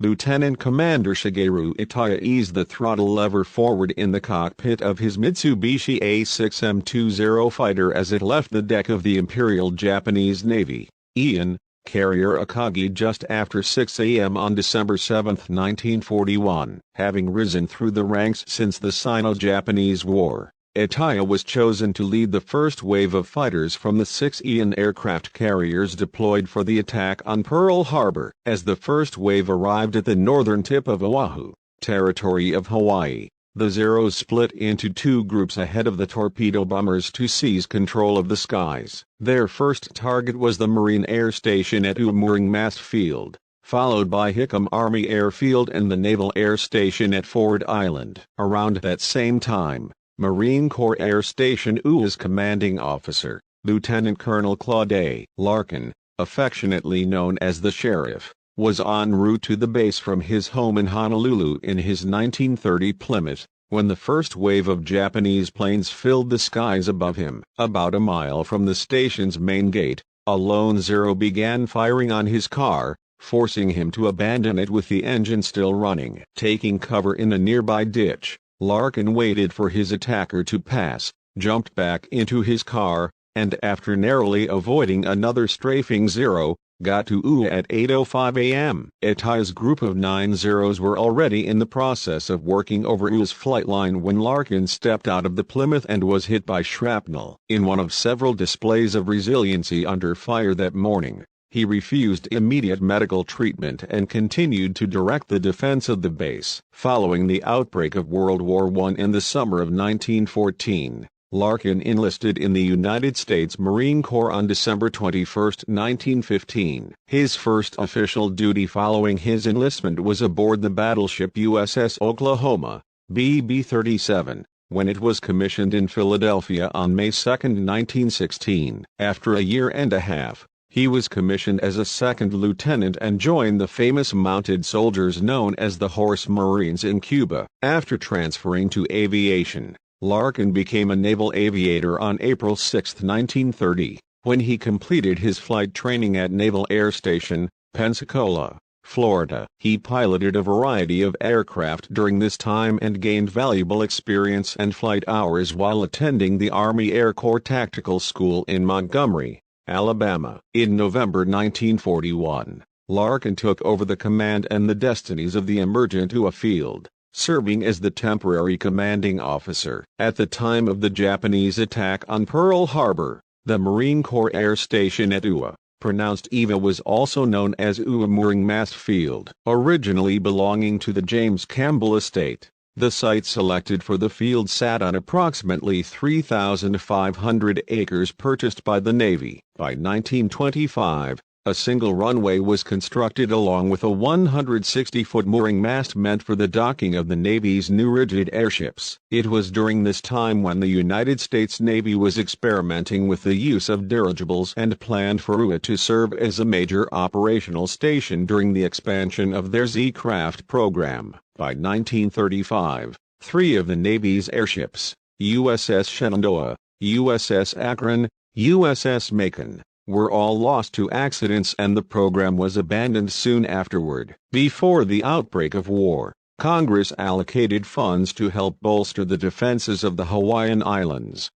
Lieutenant Commander Shigeru Itaya eased the throttle lever forward in the cockpit of his Mitsubishi A6M20 fighter as it left the deck of the Imperial Japanese Navy, Ian, carrier Akagi just after 6 a.m. on December 7, 1941. Having risen through the ranks since the Sino-Japanese War, Itaya was chosen to lead the first wave of fighters from the 6 Ian aircraft carriers deployed for the attack on Pearl Harbor. As the first wave arrived at the northern tip of Oahu, territory of Hawaii, the Zeros split into two groups ahead of the torpedo bombers to seize control of the skies. Their first target was the Marine Air Station at Ewa Mooring Mast Field, followed by Hickam Army Airfield and the Naval Air Station at Ford Island. Around that same time, Marine Corps Air Station Ewa's commanding officer, Lieutenant Colonel Claude A. Larkin, affectionately known as the Sheriff, was en route to the base from his home in Honolulu in his 1930 Plymouth, when the first wave of Japanese planes filled the skies above him. About a mile from the station's main gate, a lone Zero began firing on his car, forcing him to abandon it with the engine still running. Taking cover in a nearby ditch, Larkin waited for his attacker to pass, jumped back into his car, and after narrowly avoiding another strafing Zero, got to Ewa at 8:05 a.m. Itaya's group of 9 Zeros were already in the process of working over Ewa's flight line when Larkin stepped out of the Plymouth and was hit by shrapnel. In one of several displays of resiliency under fire that morning, he refused immediate medical treatment and continued to direct the defense of the base. Following the outbreak of World War I in the summer of 1914, Larkin enlisted in the United States Marine Corps on December 21, 1915. His first official duty following his enlistment was aboard the battleship USS Oklahoma, BB-37, when it was commissioned in Philadelphia on May 2, 1916. After a year and a half, he was commissioned as a second lieutenant and joined the famous mounted soldiers known as the Horse Marines in Cuba. After transferring to aviation, Larkin became a naval aviator on April 6, 1930, when he completed his flight training at Naval Air Station, Pensacola, Florida. He piloted a variety of aircraft during this time and gained valuable experience and flight hours while attending the Army Air Corps Tactical School in Montgomery, Alabama. In November 1941, Larkin took over the command and the destinies of the emergent Ewa field, serving as the temporary commanding officer. At the time of the Japanese attack on Pearl Harbor, the Marine Corps Air Station at Ewa, pronounced Ewa, was also known as Ewa Mooring Mast Field. Originally belonging to the James Campbell estate, the site selected for the field sat on approximately 3,500 acres purchased by the Navy. By 1925, a single runway was constructed along with a 160-foot mooring mast meant for the docking of the Navy's new rigid airships. It was during this time when the United States Navy was experimenting with the use of dirigibles and planned for Ewa to serve as a major operational station during the expansion of their Z-craft program. By 1935, 3 of the Navy's airships, USS Shenandoah, USS Akron, USS Macon, were all lost to accidents and the program was abandoned soon afterward. Before the outbreak of war, Congress allocated funds to help bolster the defenses of the Hawaiian Islands.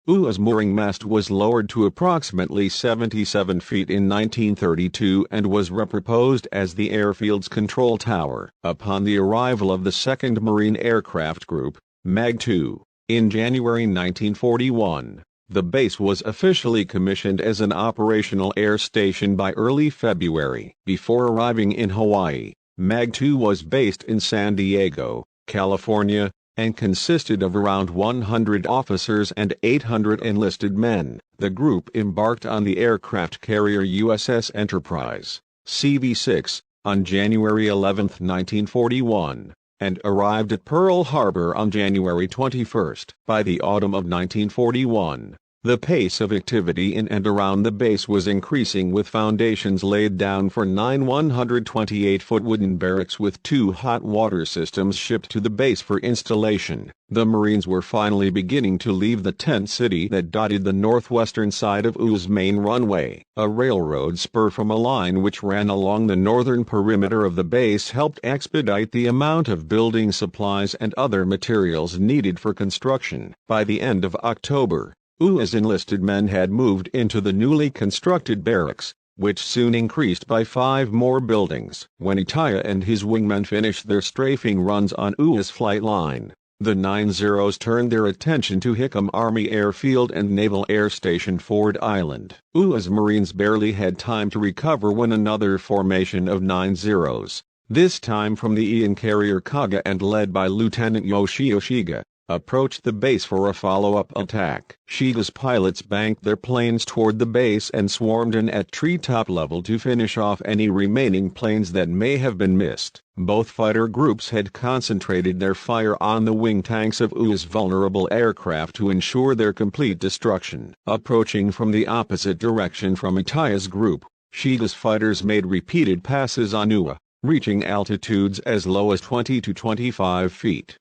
Ewa's mooring mast was lowered to approximately 77 feet in 1932 and was reproposed as the airfield's control tower. Upon the arrival of the 2nd Marine Aircraft Group, MAG-2, in January 1941, the base was officially commissioned as an operational air station by early February. Before arriving in Hawaii, MAG-2 was based in San Diego, California, and consisted of around 100 officers and 800 enlisted men. The group embarked on the aircraft carrier USS Enterprise, CV-6, on January 11, 1941, and arrived at Pearl Harbor on January 21. By the autumn of 1941, The pace of activity in and around the base was increasing, with foundations laid down for 9 128-foot wooden barracks with 2 hot water systems shipped to the base for installation. The Marines were finally beginning to leave the tent city that dotted the northwestern side of Oahu's main runway. A railroad spur from a line which ran along the northern perimeter of the base helped expedite the amount of building supplies and other materials needed for construction. By the end of October, Ewa's enlisted men had moved into the newly constructed barracks, which soon increased by 5 more buildings. When Itaya and his wingmen finished their strafing runs on Ewa's flight line, the 9-0s turned their attention to Hickam Army Airfield and Naval Air Station Ford Island. Ewa's Marines barely had time to recover when another formation of 9-0s, this time from the Ian carrier Kaga and led by Lieutenant Yoshio Shiga, approached the base for a follow-up attack. Shiga's pilots banked their planes toward the base and swarmed in at treetop level to finish off any remaining planes that may have been missed. Both fighter groups had concentrated their fire on the wing tanks of Ewa's vulnerable aircraft to ensure their complete destruction. Approaching from the opposite direction from Itaya's group, Shiga's fighters made repeated passes on Ewa, reaching altitudes as low as 20 to 25 feet.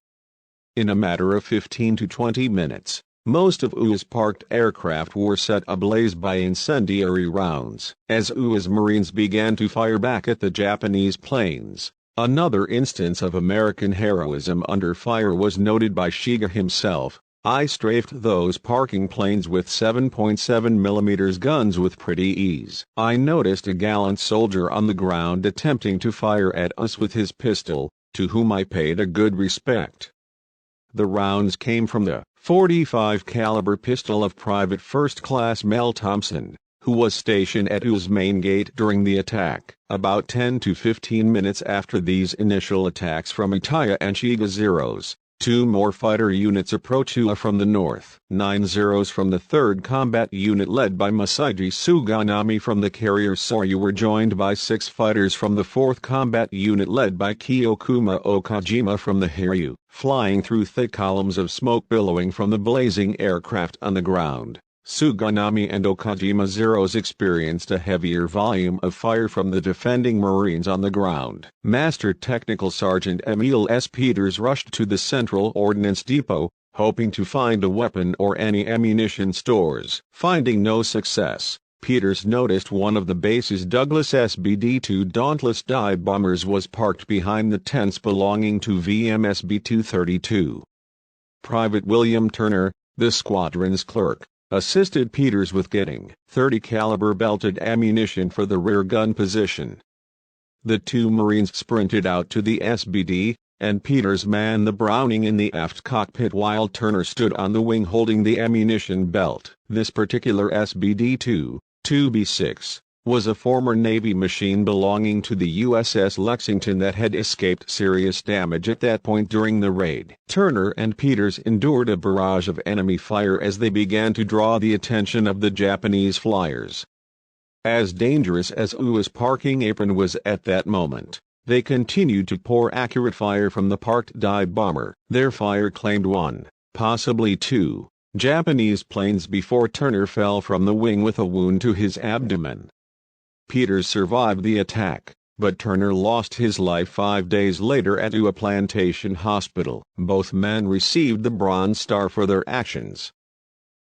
In a matter of 15 to 20 minutes, most of Ewa's parked aircraft were set ablaze by incendiary rounds. As Ewa's Marines began to fire back at the Japanese planes, another instance of American heroism under fire was noted by Shiga himself. "I strafed those parking planes with 7.7 mm guns with pretty ease. I noticed a gallant soldier on the ground attempting to fire at us with his pistol, to whom I paid a good respect." The rounds came from the .45 caliber pistol of Private First Class Mel Thompson, who was stationed at Ewa's main gate during the attack. About 10 to 15 minutes after these initial attacks from Itaya and Shiga Zeros, 2 more fighter units approached Ewa from the north. 9-0s from the 3rd Combat Unit led by Masaji Suganami from the carrier Soryu were joined by 6 fighters from the 4th Combat Unit led by Kiyokuma Okajima from the Hiryu, flying through thick columns of smoke billowing from the blazing aircraft on the ground. Suganami and Okajima Zeros experienced a heavier volume of fire from the defending Marines on the ground. Master Technical Sergeant Emil S. Peters rushed to the Central Ordnance Depot, hoping to find a weapon or any ammunition stores. Finding no success, Peters noticed one of the base's Douglas SBD-2 Dauntless dive bombers was parked behind the tents belonging to VMSB 232. Private William Turner, the squadron's clerk, assisted Peters with getting .30 caliber belted ammunition for the rear gun position. The 2 Marines sprinted out to the SBD, and Peters manned the Browning in the aft cockpit while Turner stood on the wing holding the ammunition belt. This particular SBD-2, 2B6, was a former Navy machine belonging to the USS Lexington that had escaped serious damage at that point during the raid. Turner and Peters endured a barrage of enemy fire as they began to draw the attention of the Japanese flyers. As dangerous as Ewa's parking apron was at that moment, they continued to pour accurate fire from the parked dive bomber. Their fire claimed 1, possibly 2, Japanese planes before Turner fell from the wing with a wound to his abdomen. Peters survived the attack, but Turner lost his life 5 days later at Ewa Plantation Hospital. Both men received the Bronze Star for their actions.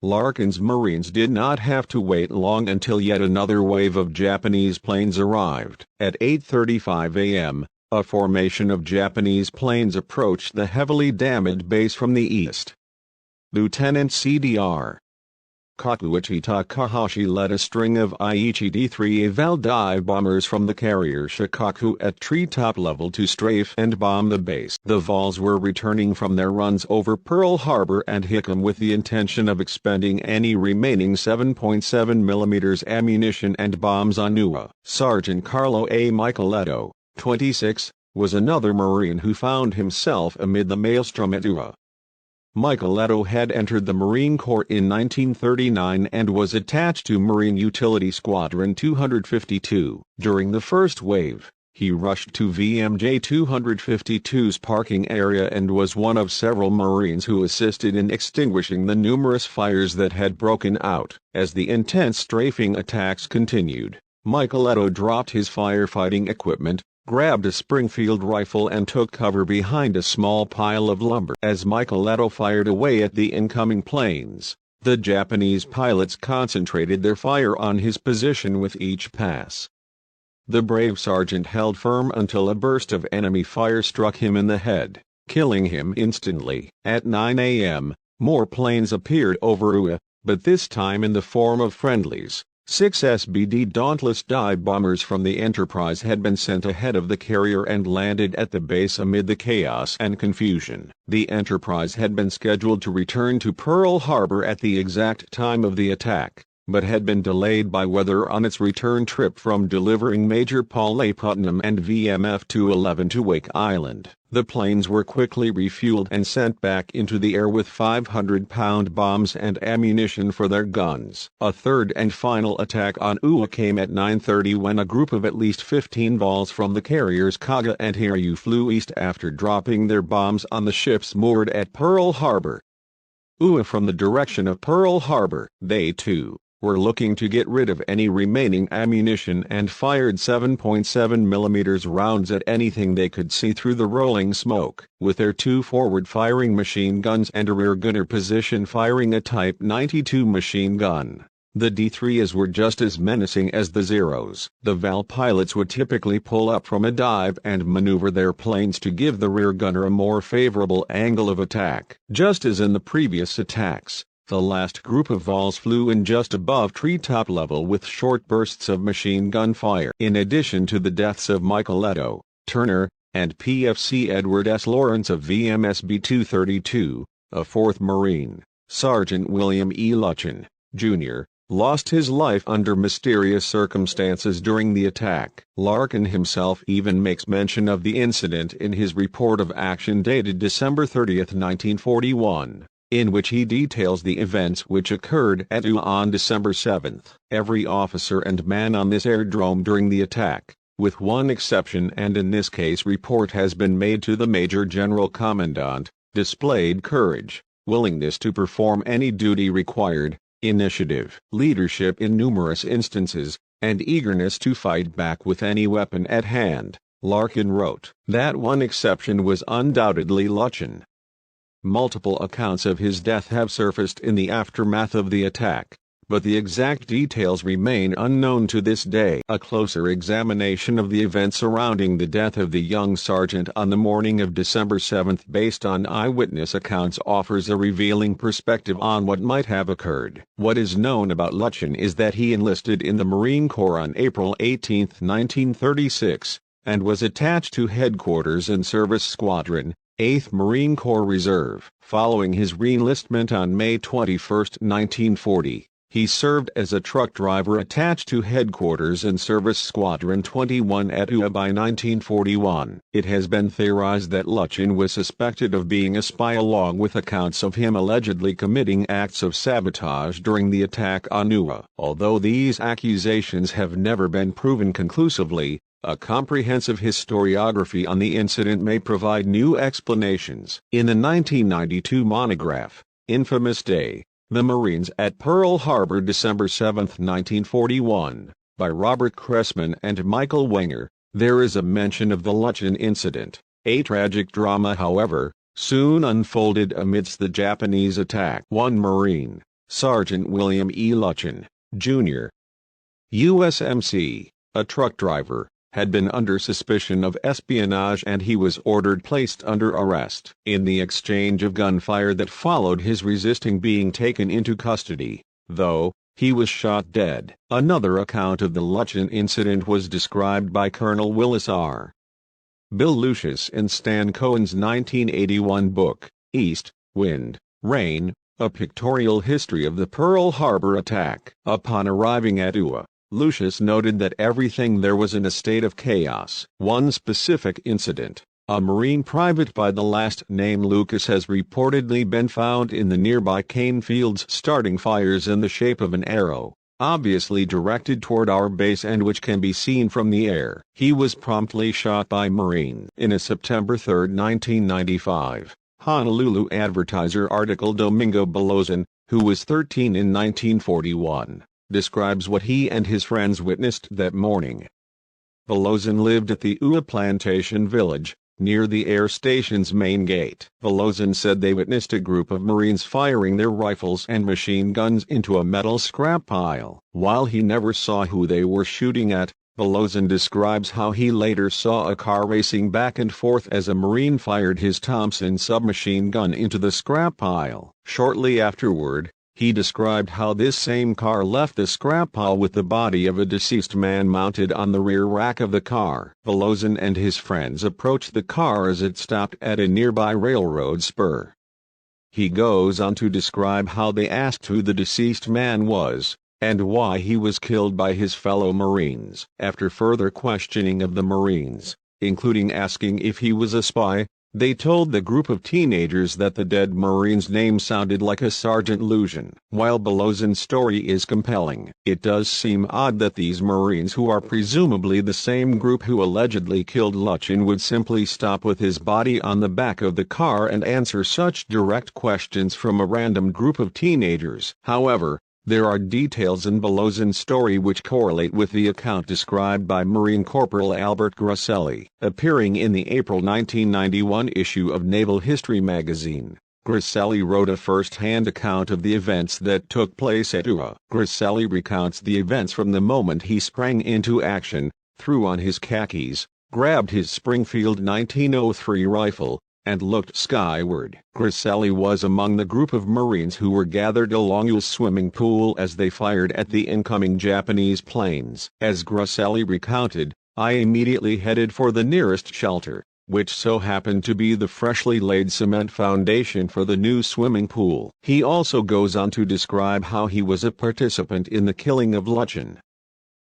Larkin's Marines did not have to wait long until yet another wave of Japanese planes arrived. At 8:35 a.m., a formation of Japanese planes approached the heavily damaged base from the east. Lieutenant C.D.R. Kakuichi Takahashi led a string of Aichi D-3 Eval dive bombers from the carrier Shikaku at treetop level to strafe and bomb the base. The Vols were returning from their runs over Pearl Harbor and Hickam with the intention of expending any remaining 7.7 mm ammunition and bombs on Ewa. Sergeant Carlo A. Micheletto, 26, was another Marine who found himself amid the maelstrom at Ewa. Micheletto had entered the Marine Corps in 1939 and was attached to Marine Utility Squadron 252. During the first wave, He rushed to VMJ 252's parking area and was one of several Marines who assisted in extinguishing the numerous fires that had broken out. As the intense strafing attacks continued, Micheletto dropped his firefighting equipment, grabbed a Springfield rifle and took cover behind a small pile of lumber. As Micheletto fired away at the incoming planes, the Japanese pilots concentrated their fire on his position with each pass. The brave sergeant held firm until a burst of enemy fire struck him in the head, killing him instantly. At 9 a.m., more planes appeared over Ewa, but this time in the form of friendlies. 6 SBD Dauntless dive bombers from the Enterprise had been sent ahead of the carrier and landed at the base amid the chaos and confusion. The Enterprise had been scheduled to return to Pearl Harbor at the exact time of the attack, but had been delayed by weather on its return trip from delivering Major Paul A. Putnam and VMF-211 to Wake Island. The planes were quickly refueled and sent back into the air with 500-pound bombs and ammunition for their guns. A third and final attack on Ewa came at 9:30 when a group of at least 15 vols from the carriers Kaga and Hiryu flew east after dropping their bombs on the ships moored at Pearl Harbor. Ewa from the direction of Pearl Harbor. They, too, were looking to get rid of any remaining ammunition and fired 7.7 mm rounds at anything they could see through the rolling smoke. With their 2 forward-firing machine guns and a rear gunner position firing a Type 92 machine gun, the D3s were just as menacing as the Zeros. The VAL pilots would typically pull up from a dive and maneuver their planes to give the rear gunner a more favorable angle of attack. Just as in the previous attacks, the last group of vols flew in just above treetop level with short bursts of machine gun fire. In addition to the deaths of Micheletto, Turner, and PFC Edward S. Lawrence of VMSB 232, a 4th Marine, Sergeant William E. Lutchen, Jr., lost his life under mysterious circumstances during the attack. Larkin himself even makes mention of the incident in his report of action dated December 30, 1941. In which he details the events which occurred at Ewa on December 7. Every officer and man on this aerodrome during the attack, with one exception and in this case report has been made to the Major General Commandant, displayed courage, willingness to perform any duty required, initiative, leadership in numerous instances, and eagerness to fight back with any weapon at hand. Larkin wrote. That one exception was undoubtedly Lutchen. Multiple accounts of his death have surfaced in the aftermath of the attack, but the exact details remain unknown to this day. A closer examination of the events surrounding the death of the young sergeant on the morning of December 7 based on eyewitness accounts offers a revealing perspective on what might have occurred. What is known about Lutchen is that he enlisted in the Marine Corps on April 18, 1936, and was attached to headquarters in Service Squadron, 8th Marine Corps Reserve. Following his re-enlistment on May 21, 1940, he served as a truck driver attached to headquarters in Service Squadron 21 at Ewa by 1941. It has been theorized that Lutchen was suspected of being a spy along with accounts of him allegedly committing acts of sabotage during the attack on Ewa. Although these accusations have never been proven conclusively, a comprehensive historiography on the incident may provide new explanations. In the 1992 monograph, Infamous Day, The Marines at Pearl Harbor December 7, 1941, by Robert Cressman and Michael Wenger, there is a mention of the Lutchen incident. A tragic drama, however, soon unfolded amidst the Japanese attack. One Marine, Sergeant William E. Lutchen, Jr., USMC, a truck driver, had been under suspicion of espionage and he was ordered placed under arrest. In the exchange of gunfire that followed his resisting being taken into custody, though, he was shot dead. Another account of the Lutchen incident was described by Colonel Willis R. Bill Lucius in Stan Cohen's 1981 book, East, Wind, Rain, A Pictorial History of the Pearl Harbor Attack. Upon arriving at Ewa, Lucius noted that everything there was in a state of chaos. One specific incident, a Marine private by the last name Lucas has reportedly been found in the nearby cane fields starting fires in the shape of an arrow. obviously directed toward our base and which can be seen from the air. He was promptly shot by Marine. In a September 3, 1995, Honolulu Advertiser article, Domingo Belozan, who was 13 in 1941, describes what he and his friends witnessed that morning. Belozan lived at the Ewa Plantation Village, near the air station's main gate. Belozan said they witnessed a group of Marines firing their rifles and machine guns into a metal scrap pile. While he never saw who they were shooting at, Belozan describes how he later saw a car racing back and forth as a Marine fired his Thompson submachine gun into the scrap pile. Shortly afterward, he described how this same car left the scrap pile with the body of a deceased man mounted on the rear rack of the car. Belozan and his friends approached the car as it stopped at a nearby railroad spur. He goes on to describe how they asked who the deceased man was, and why he was killed by his fellow Marines. After further questioning of the Marines, including asking if he was a spy, they told the group of teenagers that the dead Marine's name sounded like a Sergeant Lucian. While Belozan's story is compelling, it does seem odd that these Marines, who are presumably the same group who allegedly killed Lucian, would simply stop with his body on the back of the car and answer such direct questions from a random group of teenagers. However, there are details in Belozan's story which correlate with the account described by Marine Corporal Albert Grasselli. Appearing in the April 1991 issue of Naval History magazine, Grasselli wrote a first-hand account of the events that took place at Ewa. Grasselli recounts the events from the moment he sprang into action, threw on his khakis, grabbed his Springfield 1903 rifle, and looked skyward. Grasselli was among the group of Marines who were gathered along Ewa's swimming pool as they fired at the incoming Japanese planes. As Grasselli recounted, I immediately headed for the nearest shelter, which so happened to be the freshly laid cement foundation for the new swimming pool. He also goes on to describe how he was a participant in the killing of Lucian.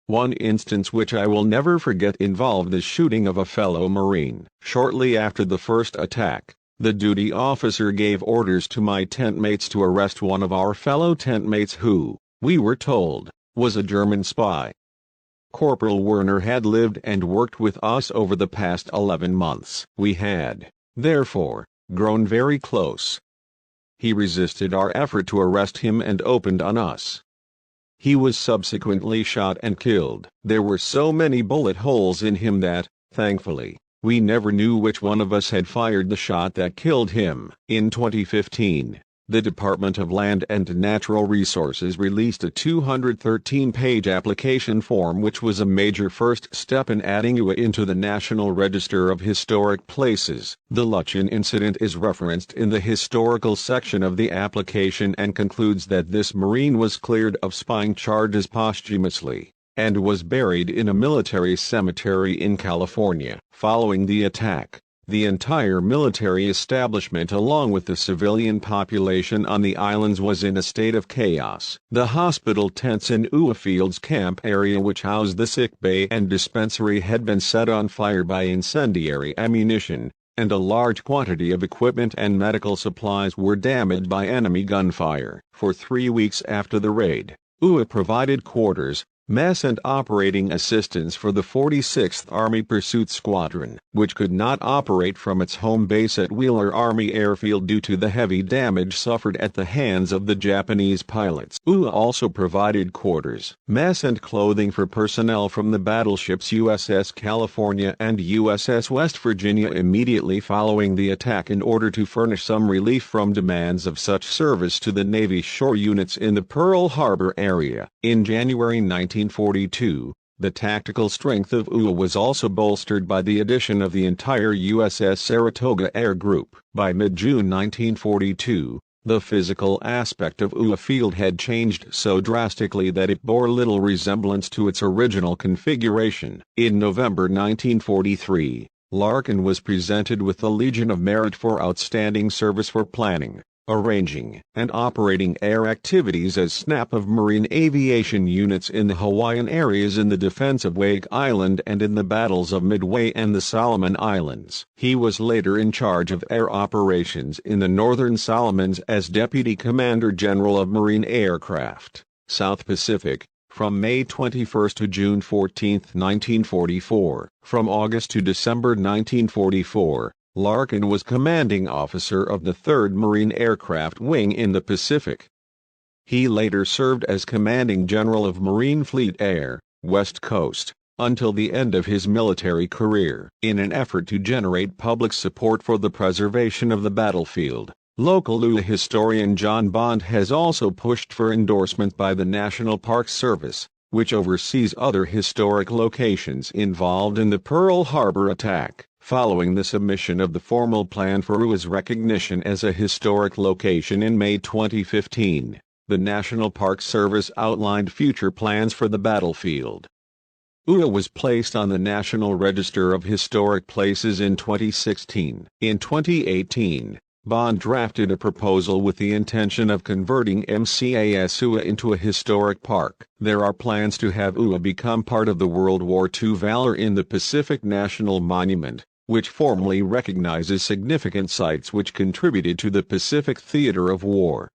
One instance which I will never forget involved the shooting of a fellow Marine. Shortly after the first attack, the duty officer gave orders to my tent mates to arrest one of our fellow tent mates who, we were told, was a German spy. Corporal Werner had lived and worked with us over the past 11 months. We had, therefore, grown very close. He resisted our effort to arrest him and opened on us. He was subsequently shot and killed. There were so many bullet holes in him that, thankfully, we never knew which one of us had fired the shot that killed him. In 2015, the Department of Land and Natural Resources released a 213-page application form which was a major first step in adding Ewa into the National Register of Historic Places. The Lucian incident is referenced in the historical section of the application and concludes that this Marine was cleared of spying charges posthumously, and was buried in a military cemetery in California. Following the attack, the entire military establishment along with the civilian population on the islands was in a state of chaos. The hospital tents in Ewa Field's camp area, which housed the sick bay and dispensary, had been set on fire by incendiary ammunition, and a large quantity of equipment and medical supplies were damaged by enemy gunfire. For 3 weeks after the raid, Ewa provided quarters, mess and operating assistance for the 46th Army Pursuit Squadron, which could not operate from its home base at Wheeler Army Airfield due to the heavy damage suffered at the hands of the Japanese pilots. Ewa also provided quarters, mess and clothing for personnel from the battleships USS California and USS West Virginia immediately following the attack in order to furnish some relief from demands of such service to the Navy shore units in the Pearl Harbor area. In January 1942, the tactical strength of Ewa was also bolstered by the addition of the entire USS Saratoga Air Group. By mid-June 1942, the physical aspect of Ewa Field had changed so drastically that it bore little resemblance to its original configuration. In November 1943, Larkin was presented with the Legion of Merit for outstanding service for planning, arranging, and operating air activities as SNAP of Marine aviation units in the Hawaiian areas in the defense of Wake Island and in the battles of Midway and the Solomon Islands. He was later in charge of air operations in the Northern Solomons as Deputy Commander General of Marine Aircraft, South Pacific, from May 21 to June 14, 1944. From August to December 1944, Larkin was commanding officer of the 3rd Marine Aircraft Wing in the Pacific. He later served as commanding general of Marine Fleet Air, West Coast, until the end of his military career. In an effort to generate public support for the preservation of the battlefield, local UA historian John Bond has also pushed for endorsement by the National Park Service, which oversees other historic locations involved in the Pearl Harbor attack. Following the submission of the formal plan for UA's recognition as a historic location in May 2015, the National Park Service outlined future plans for the battlefield. UA was placed on the National Register of Historic Places in 2016. In 2018, Bond drafted a proposal with the intention of converting MCAS UA into a historic park. There are plans to have UA become part of the World War II Valor in the Pacific National Monument, which formally recognizes significant sites which contributed to the Pacific theater of war.